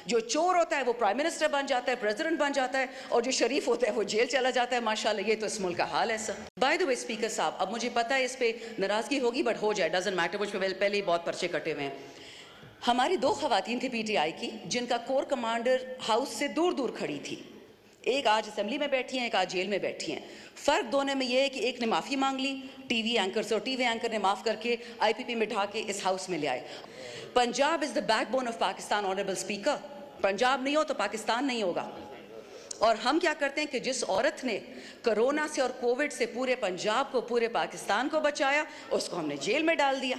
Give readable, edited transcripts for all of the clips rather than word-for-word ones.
जो चोर होता है वो प्राइम मिनिस्टर बन जाता है, प्रेसिडेंट बन जाता है, और जो शरीफ होता है वो जेल चला जाता है। माशाल्लाह, ये तो इस मुल्क का हाल है sir. By the way speaker साहब, अब मुझे पता है इस पे नाराजगी होगी, बट हो जाए, डजंट मैटर, मुझ पे पहले ही बहुत पर्चे कटे हुए हैं। हमारी दो खवातीन थी पीटीआई की, जिनका कोर कमांडर हाउस से दूर दूर खड़ी थी। एक आज असेंबली में बैठी हैं, एक आज जेल में बैठी हैं। फ़र्क दोनों में ये है कि एक ने माफ़ी मांग ली टीवी एंकर से, और टीवी एंकर ने माफ़ करके आईपीपी में ढा के इस हाउस में ले आए। Punjab is the backbone of Pakistan honourable speaker. Punjab नहीं हो तो पाकिस्तान नहीं होगा। और हम क्या करते हैं कि जिस औरत ने कोरोना से और कोविड से पूरे पंजाब को, पूरे पाकिस्तान को बचाया, उसको हमने जेल में डाल दिया,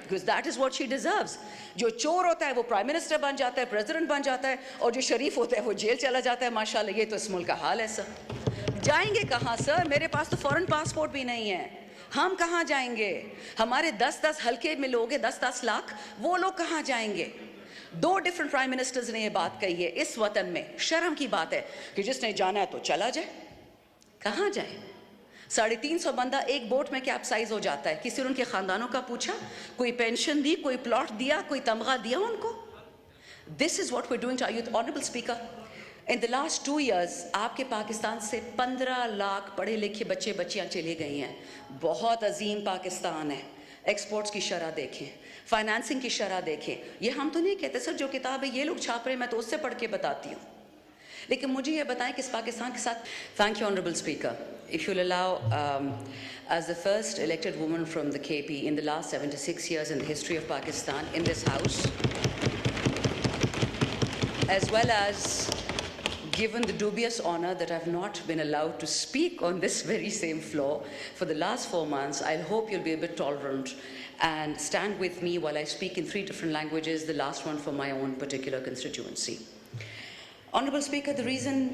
because that is what she deserves। जो चोर होता है वो प्राइम मिनिस्टर बन जाता है, प्रेसिडेंट बन जाता है, और जो शरीफ होता है वो जेल चला जाता है। माशाल्लाह, ये तो इस मुल्क का हाल है सर। जाएंगे कहाँ सर? मेरे पास तो फॉरेन पासपोर्ट भी नहीं है, हम कहाँ जाएंगे? हमारे 10-10 हल्के में लोग हैं, 10-10 लाख, वो लोग कहाँ जाएंगे? 2 डिफरेंट प्राइम मिनिस्टर्स ने ये बात कही है इस वतन में। शर्म की बात है कि जिसने जाना है तो चला जाए। कहाँ जाए? 350 बंदा एक बोट में कैप्साइज हो जाता है। किसी ने उनके खानदानों का पूछा? कोई पेंशन दी, कोई प्लॉट दिया, कोई तमगा दिया उनको? This is what we are doing to our youth. Honourable speaker, in the last 2 years आपके पाकिस्तान से 15 लाख पढ़े लिखे बच्चे बच्चियां चले गई हैं। बहुत अजीम पाकिस्तान है। एक्सपोर्ट्स की शरह देखें, फाइनेंसिंग की शरह देखें। ये हम तो नहीं कहते सर, जो किताब है ये लोग छाप रहे हैं, मैं तो उससे पढ़ के बताती हूँ। लेकिन मुझे ये बताएं कि इस पाकिस्तान के साथ। Thank you honourable speaker, if you'll allow, as the first elected woman from the KP in the last 76 years in the history of Pakistan in this house, as well as given the dubious honor that I've not been allowed to speak on this very same floor for the last 4 months, I hope you'll be a bit tolerant and stand with me while I speak in 3 different languages, the last one for my own particular constituency. Honorable Speaker, the reason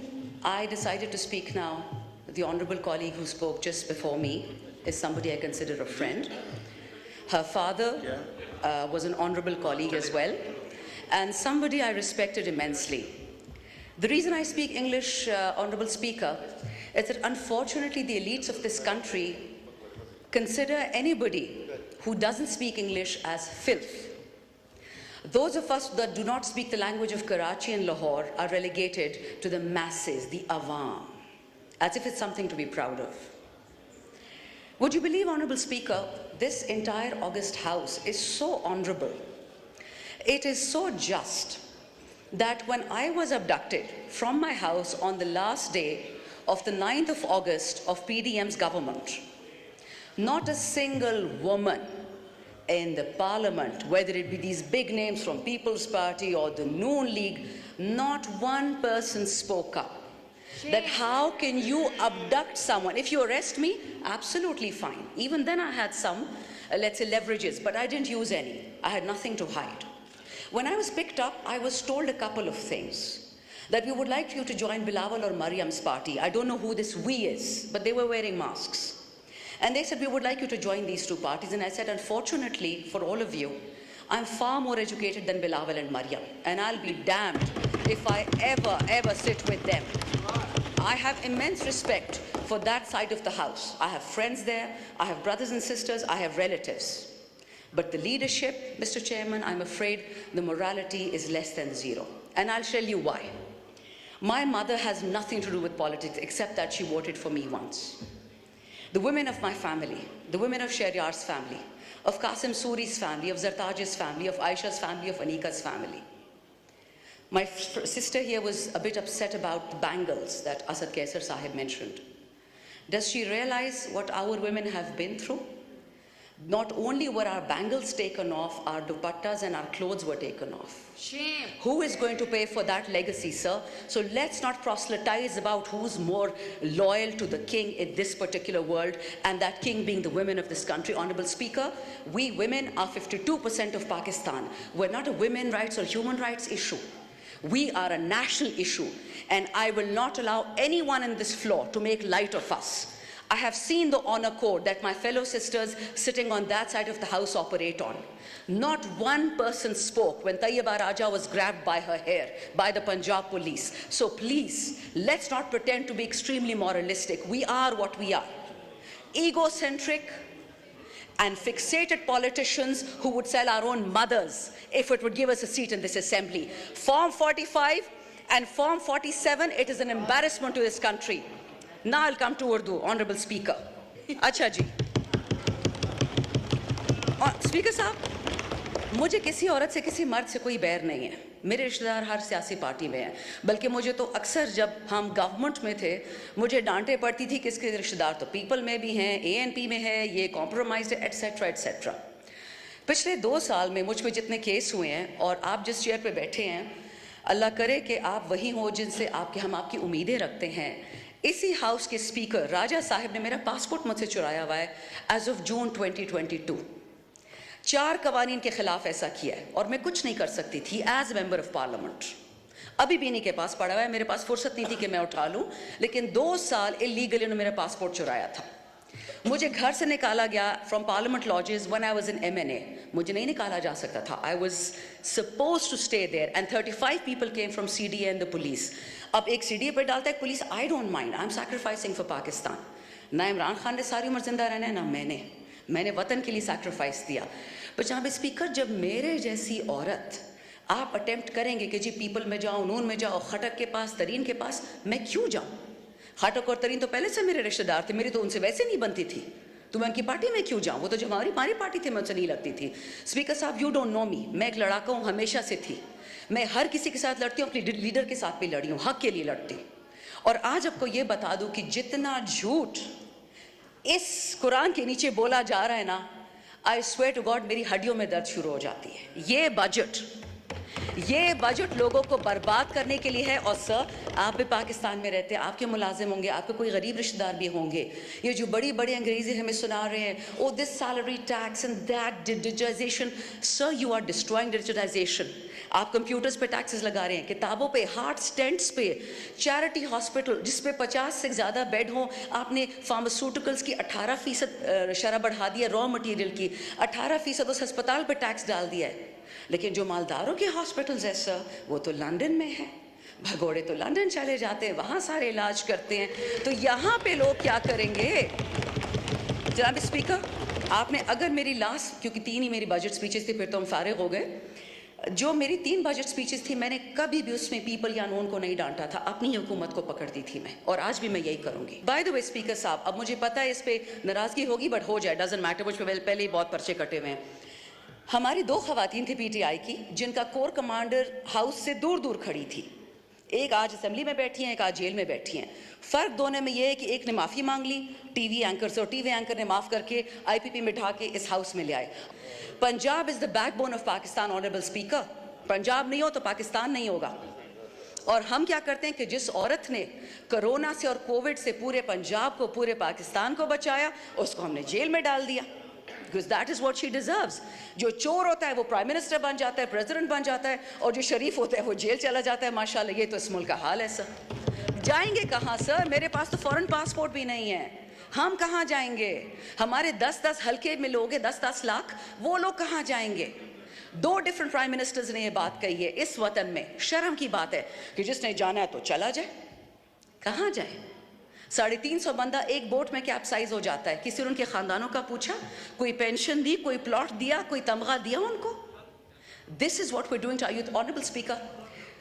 I decided to speak now, the honorable colleague who spoke just before me is somebody I consider a friend. Her father was an honorable colleague as well, and somebody I respected immensely. The reason I speak English, Honorable Speaker, is that unfortunately the elites of this country consider anybody who doesn't speak English as filth. Those of us that do not speak the language of Karachi and Lahore are relegated to the masses, the awam, as if it's something to be proud of. Would you believe, Honorable Speaker, this entire August House is so honorable, it is so just, that when I was abducted from my house on the last day of the 9th of August of PDM's government, not a single woman in the parliament, whether it be these big names from People's Party or the Noon League, not one person spoke up. That how can you abduct someone? If you arrest me, absolutely fine. Even then I had some, let's say, leverages, but I didn't use any. I had nothing to hide. When I was picked up, I was told a couple of things. That we would like you to join Bilawal or Mariam's party. I don't know who this we is, but they were wearing masks. And they said, we would like you to join these 2 parties. And I said, unfortunately for all of you, I'm far more educated than Bilawal and Mariam. And I'll be damned if I ever sit with them. I have immense respect for that side of the house. I have friends there, I have brothers and sisters, I have relatives. But the leadership, Mr. Chairman, I'm afraid the morality is less than 0. And I'll tell you why. My mother has nothing to do with politics except that she voted for me once. The women of my family, the women of Shehryar's family, of Qasim Suri's family, of Zartaj's family, of Aisha's family, of Anika's family. My sister here was a bit upset about the bangles that Asad Kaisar Sahib mentioned. Does she realize what our women have been through? Not only were our bangles taken off, our dupattas and our clothes were taken off. Shame. Who is going to pay for that legacy, sir? So let's not proselytize about who's more loyal to the king in this particular world, and that king being the women of this country. Honorable Speaker, we women are 52% of Pakistan. We're not a women's rights or human rights issue. We are a national issue, and I will not allow anyone in this floor to make light of us. I have seen the honor code that my fellow sisters sitting on that side of the house operate on. Not one person spoke when Tayyaba Raja was grabbed by her hair by the Punjab police. So please, let's not pretend to be extremely moralistic. We are what we are. Egocentric, and fixated politicians who would sell our own mothers if it would give us a seat in this assembly. Form 45 and Form 47, it is an embarrassment to this country. Now I'll come to Urdu, Honorable Speaker. Acha ji. Speaker साहब, मुझे किसी औरत से किसी मर्द से कोई बैर नहीं है. मेरे रिश्तेदार हर सियासी पार्टी में हैं. बल्कि मुझे तो अक्सर जब हम गवर्नमेंट में थे मुझे डांटे पड़ती थी कि इसके रिश्तेदार तो पीपल में भी हैं, एएनपी में है, ये कॉम्प्रोमाइज है, एटसेट्रा एटसेट्रा. पिछले 2 साल में मुझ पे जितने केस हुए हैं और आप जिस चेयर पे बैठे हैं, अल्लाह करे कि आप वही हो जिनसे हम आपकी उम्मीदें रखते हैं. इसी हाउस के स्पीकर राजा साहब ने मेरा पासपोर्ट मुझसे चुराया हुआ है एज ऑफ जून 2022. 4 कवानीन के खिलाफ ऐसा किया है और मैं कुछ नहीं कर सकती थी एज मेंबर ऑफ पार्लियामेंट. अभी भी इन्हीं के पास पड़ा हुआ है, मेरे पास फुर्सत नहीं थी कि मैं उठा लूं, लेकिन 2 साल इलीगली उन्होंने मेरा पासपोर्ट चुराया था. मुझे घर से निकाला गया from parliament lodges when I was in MNA. मुझे नहीं निकाला जा सकता था. I was supposed to stay there and 35 people came from CDA and the police. अब एक CDA पे डालता है पुलिस, I don't mind, I am sacrificing for Pakistan. ना इमरान खान ने सारी उम्र जिंदा रहना है, ना मैंने वतन के लिए सैक्रिफाइस दिया. पर जनाब स्पीकर, जब मेरे जैसी औरत आप अटेम्प्ट करेंगे कि जी पीपल में जाओ, नून में जाओ, खटक के पास, तरीन के पास, मैं क्यों जाऊं? खटक और तरीन तो पहले से मेरे रिश्तेदार थे, मेरी तो उनसे वैसे नहीं बनती थी, तो मैं उनकी पार्टी में क्यों जाऊं? वो तो जब हमारी पार्टी थी मैं उनसे नहीं लगती थी. स्पीकर साहब, यू डोंट नो मी. मैं एक लड़ाका हूँ, हमेशा से थी. मैं हर किसी के साथ लड़ती हूँ, अपनी लीडर के साथ भी लड़ी हूँ, हक के लिए लड़ती हूँ. और आज आपको ये बता दूँ कि जितना झूठ इस कुरान के नीचे बोला जा रहा है ना, आई स्वेयर टू गॉड मेरी हड्डियों में दर्द शुरू हो जाती है. ये बजट लोगों को बर्बाद करने के लिए है. और सर, आप भी पाकिस्तान में रहते हैं, आपके मुलाजिम होंगे, आपके कोई गरीब रिश्तेदार भी होंगे. ये जो बड़ी बड़ी अंग्रेजी हमें सुना रहे हैं, oh this salary tax and that digitization. Sir, you are destroying digitization. आप कंप्यूटर्स पे टैक्सेस लगा रहे हैं, किताबों पे, हार्ट स्टेंट्स पे, चैरिटी हॉस्पिटल जिस पे 50 से ज़्यादा बेड हो, आपने फार्मास्यूटिकल्स की 18% शरह बढ़ा दिया, रॉ मटेरियल की 18% उस अस्पताल पे टैक्स डाल दिया है. लेकिन जो मालदारों के हॉस्पिटल्स है सर, वो तो लंदन में है. भगोड़े तो लंदन चले जाते हैं, वहाँ सारे इलाज करते हैं. तो यहाँ पे लोग क्या करेंगे? जनाब स्पीकर, आपने अगर मेरी लास्ट, क्योंकि 3 ही मेरी बजट स्पीचेस थी, फिर तो हम फारिग हो गए. जो मेरी 3 बजट स्पीचेस थी, मैंने कभी भी उसमें पीपल या नोन को नहीं डांटा था, अपनी हुकूमत को पकड़ती थी मैं, और आज भी मैं यही करूंगी. बाय द वे स्पीकर साहब, अब मुझे पता है इस पे नाराजगी होगी, बट हो जाए, डजंट मैटर. मुझ पे पहले ही बहुत पर्चे कटे हुए हैं. हमारी 2 खवातीन थी PTI की, जिनका कोर कमांडर हाउस से दूर दूर खड़ी थी. एक आज असेंबली में बैठी हैं, एक आज जेल में बैठी हैं. फ़र्क दोनों में ये है कि एक ने माफ़ी मांग ली टीवी एंकर से, और टीवी एंकर ने माफ़ करके IPP में ढा के इस हाउस में ले आए. Punjab is the backbone of Pakistan. Honourable speaker, Punjab नहीं हो तो पाकिस्तान नहीं होगा. और हम क्या करते हैं कि जिस औरत ने कोरोना से और कोविड से पूरे पंजाब को, पूरे पाकिस्तान को बचाया, उसको हमने जेल में डाल दिया. Because that is what she deserves. जो चोर होता है वो प्राइम मिनिस्टर बन जाता है, प्रेसिडेंट बन जाता है, और जो शरीफ होता है वो जेल चला जाता है. माशाल्लाह, ये तो इस मुल्क का हाल है सर. जाएंगे कहाँ सर? मेरे पास तो फॉरेन पासपोर्ट भी नहीं है. हम कहाँ जाएंगे? हमारे 10-10 हल्के में लोग हैं, 10-10 लाख, वो लोग कहाँ जाएंगे? 2 डिफरेंट प्राइम मिनिस्टर्स ने ये बात कही है. इस वतन में शर्म की बात है कि जिसने जाना है तो चला जाए. कहाँ जाए? 350 बंदा एक बोट में कैप्साइज हो जाता है. किसी ने उनके खानदानों का पूछा? कोई पेंशन दी, कोई प्लॉट दिया, कोई तमगा दिया उनको? This is what we are doing to our youth. Honourable speaker,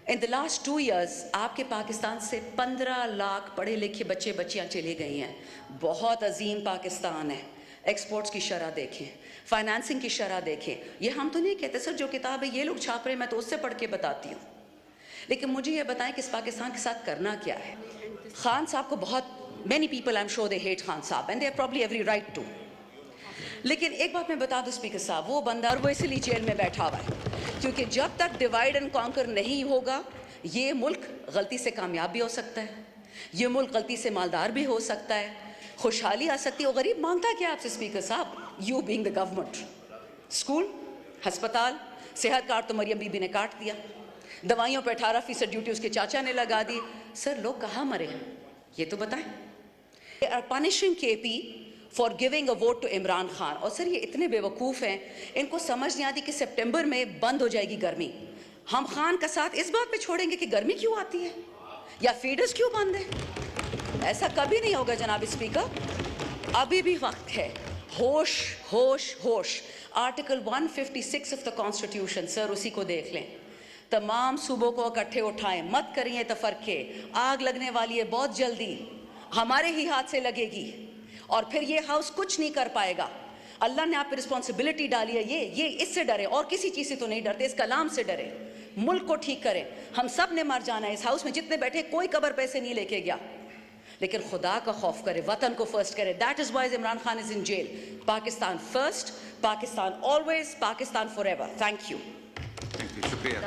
in the last 2 years आपके पाकिस्तान से 15 लाख पढ़े लिखे बच्चे बच्चियां चले गई हैं. बहुत अजीम पाकिस्तान है. एक्सपोर्ट्स की शरह देखें, फाइनेंसिंग की शरह देखें. ये हम तो नहीं कहते सर, जो किताब है ये लोग छाप रहे हैं, मैं तो उससे पढ़ के बताती हूँ. लेकिन मुझे ये बताएं कि इस पाकिस्तान के साथ करना क्या है. खान साहब को बहुत, many people I'm sure they hate Khan साहब and they have probably every right to. लेकिन एक बात मैं बता दूं स्पीकर साहब, वो बंदा, और वो इसलिए जेल में बैठा हुआ है क्योंकि जब तक डिवाइड एंड कॉन्कर नहीं होगा, ये मुल्क गलती से कामयाब भी हो सकता है, ये मुल्क गलती से मालदार भी हो सकता है, खुशहाली आ सकती है. और गरीब मांगता क्या आपसे स्पीकर साहब? You being the government. School, हस्पताल, सेहत कार्ड तो मरियम बीबी ने काट दिया. दवाइयों पर 18% ड्यूटी उसके चाचा ने लगा दी. सर, लोग कहाँ मरे हैं ये तो बताएं. They are punishing KP for giving a vote to Imran Khan. और सर, ये इतने बेवकूफ़ हैं, इनको समझ नहीं आती कि सितंबर में बंद हो जाएगी गर्मी. हम खान का साथ इस बात पे छोड़ेंगे कि गर्मी क्यों आती है या फीडर्स क्यों बंद है? ऐसा कभी नहीं होगा जनाब स्पीकर. अभी भी वक्त है, होश होश होश। Article 156 of the constitution, sir उसी को देख लें। तमाम सूबों को इकट्ठे उठाएं, मत करिए तफरके, आग लगने वाली है बहुत जल्दी, हमारे ही हाथ से लगेगी और फिर ये हाउस कुछ नहीं कर पाएगा। अल्लाह ने आप पे रिस्पॉन्सिबिलिटी डाली है, ये इससे डरे और किसी चीज़ से तो नहीं डरते, इस कलाम से डरे। मुल्क को ठीक करें, हम सब ने मर जाना है, इस हाउस में जितने बैठे कोई कब्र पैसे नहीं लेके गया, लेकिन खुदा का खौफ करे, वतन को फर्स्ट करे। That is why Imran Khan is in jail. Pakistan first, Pakistan always, Pakistan forever. Thank you. शुक्रिया।